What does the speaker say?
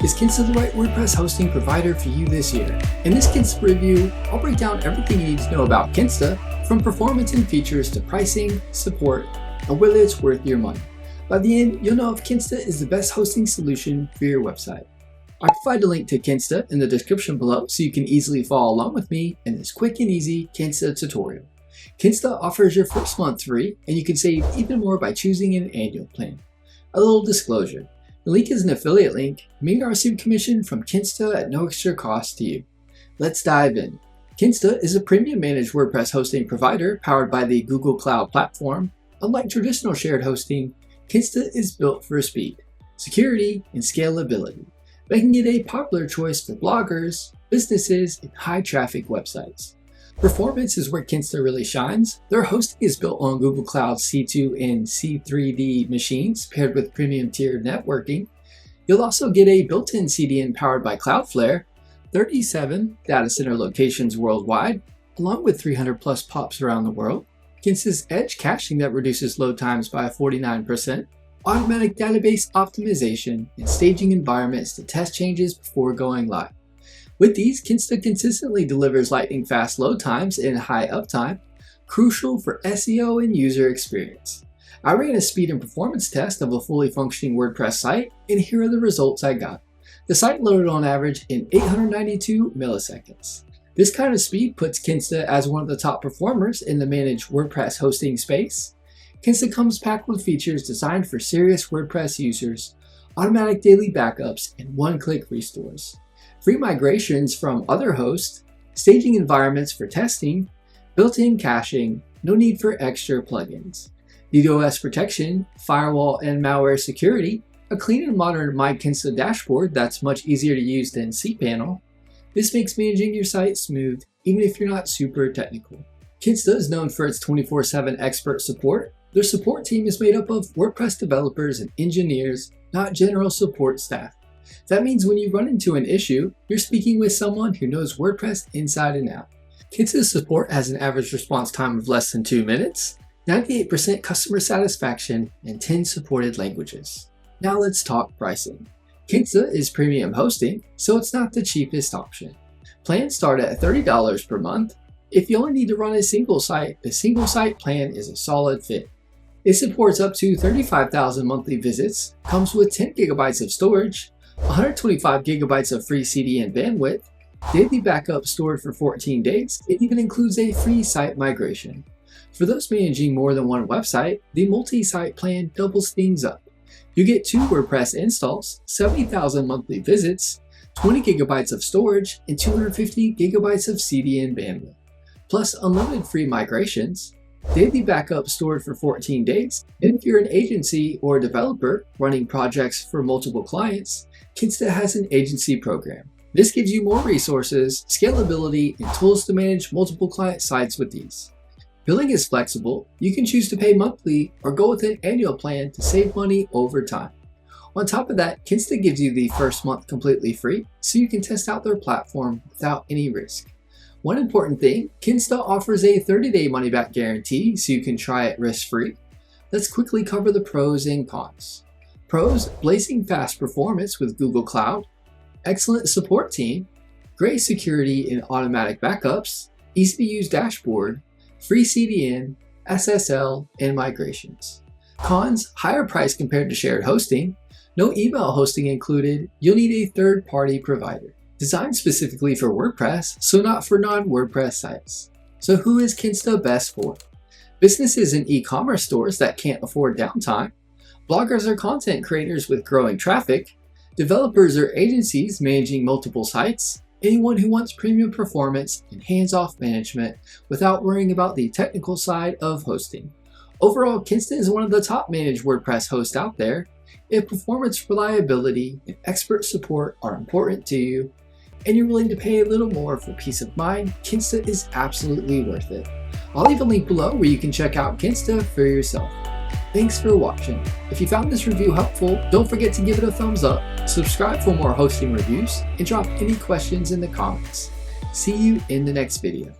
Is Kinsta the right WordPress hosting provider for you this year? In this Kinsta review, I'll break down everything you need to know about Kinsta, from performance and features to pricing, support, and whether it's worth your money. By the end, you'll know if Kinsta is the best hosting solution for your website. I provide a link to Kinsta in the description below so you can easily follow along with me in this quick and easy Kinsta tutorial. Kinsta offers your first month free, and you can save even more by choosing an annual plan. A little disclosure. The link is an affiliate link, meaning I receive commission from Kinsta at no extra cost to you. Let's dive in. Kinsta is a premium managed WordPress hosting provider powered by the Google Cloud platform. Unlike traditional shared hosting, Kinsta is built for speed, security, and scalability, making it a popular choice for bloggers, businesses, and high-traffic websites. Performance is where Kinsta really shines. Their hosting is built on Google Cloud C2 and C3D machines paired with premium tier networking. You'll also get a built-in CDN powered by Cloudflare, 37 data center locations worldwide, along with 300 plus POPs around the world. Kinsta's edge caching that reduces load times by 49%, automatic database optimization, and staging environments to test changes before going live. With these, Kinsta consistently delivers lightning fast load times and high uptime, crucial for SEO and user experience. I ran a speed and performance test of a fully functioning WordPress site, and here are the results I got. The site loaded on average in 892 milliseconds. This kind of speed puts Kinsta as one of the top performers in the managed WordPress hosting space. Kinsta comes packed with features designed for serious WordPress users, automatic daily backups, and one-click restores. Free migrations from other hosts, staging environments for testing, built-in caching, no need for extra plugins. DDoS protection, firewall and malware security, a clean and modern My Kinsta dashboard that's much easier to use than cPanel. This makes managing your site smooth, even if you're not super technical. Kinsta is known for its 24/7 expert support. Their support team is made up of WordPress developers and engineers, not general support staff. That means when you run into an issue, you're speaking with someone who knows WordPress inside and out. Kinsta's support has an average response time of less than 2 minutes, 98% customer satisfaction, and 10 supported languages. Now let's talk pricing. Kinsta is premium hosting, so it's not the cheapest option. Plans start at $30 per month. If you only need to run a single site, the single site plan is a solid fit. It supports up to 35,000 monthly visits, comes with 10 gigabytes of storage, 125 gigabytes of free CDN bandwidth, daily backup stored for 14 days. It even includes a free site migration. For those managing more than one website, the multi-site plan doubles things up. You get 2 WordPress installs, 70,000 monthly visits, 20 gigabytes of storage, and 250 gigabytes of CDN bandwidth, plus unlimited free migrations, daily backup stored for 14 days, and if you're an agency or a developer running projects for multiple clients, Kinsta has an agency program. This gives you more resources, scalability, and tools to manage multiple client sites with ease. Billing is flexible. You can choose to pay monthly or go with an annual plan to save money over time. On top of that, Kinsta gives you the first month completely free, so you can test out their platform without any risk. One important thing, Kinsta offers a 30-day money-back guarantee so you can try it risk-free. Let's quickly cover the pros and cons. Pros: blazing fast performance with Google Cloud, excellent support team, great security and automatic backups, easy-to-use dashboard, free CDN, SSL, and migrations. Cons: higher price compared to shared hosting, no email hosting included, you'll need a third-party provider. Designed specifically for WordPress, so not for non-WordPress sites. So who is Kinsta best for? Businesses and e-commerce stores that can't afford downtime, bloggers or content creators with growing traffic, developers or agencies managing multiple sites, anyone who wants premium performance and hands-off management without worrying about the technical side of hosting. Overall, Kinsta is one of the top managed WordPress hosts out there. If performance, reliability, and expert support are important to you, and you're willing to pay a little more for peace of mind, Kinsta is absolutely worth it. I'll leave a link below where you can check out Kinsta for yourself. Thanks for watching. If you found this review helpful, don't forget to give it a thumbs up, subscribe for more hosting reviews, and drop any questions in the comments. See you in the next video.